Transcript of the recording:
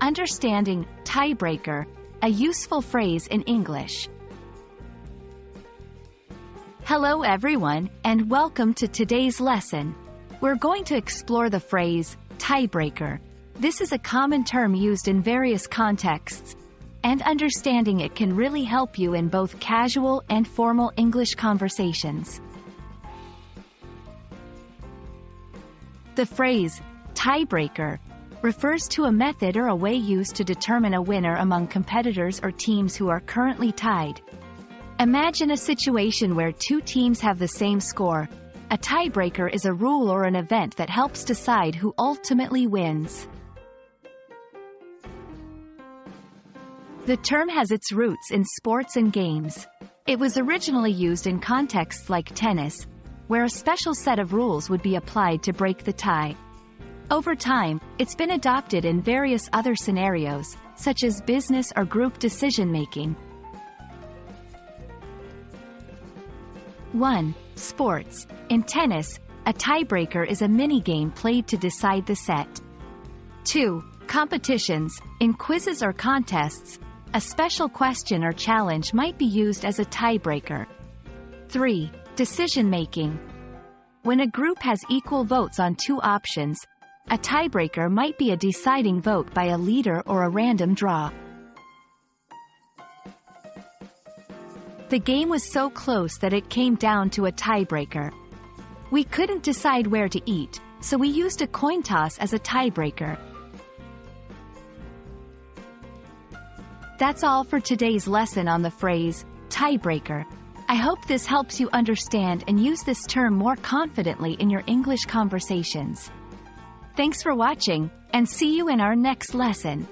Understanding tiebreaker, a useful phrase in English. Hello everyone, and welcome to today's lesson. We're going to explore the phrase tiebreaker. This is a common term used in various contexts, and understanding it can really help you in both casual and formal English conversations. The phrase tiebreaker refers to a method or a way used to determine a winner among competitors or teams who are currently tied. Imagine a situation where two teams have the same score. A tiebreaker is a rule or an event that helps decide who ultimately wins. The term has its roots in sports and games. It was originally used in contexts like tennis, where a special set of rules would be applied to break the tie. Over time, it's been adopted in various other scenarios, such as business or group decision-making. 1. Sports. In tennis, a tiebreaker is a mini-game played to decide the set. 2. Competitions. In quizzes or contests, a special question or challenge might be used as a tiebreaker. 3. Decision-making. When a group has equal votes on two options, a tiebreaker might be a deciding vote by a leader or a random draw. The game was so close that it came down to a tiebreaker. We couldn't decide where to eat, so we used a coin toss as a tiebreaker. That's all for today's lesson on the phrase tiebreaker. I hope this helps you understand and use this term more confidently in your English conversations. Thanks for watching, and see you in our next lesson.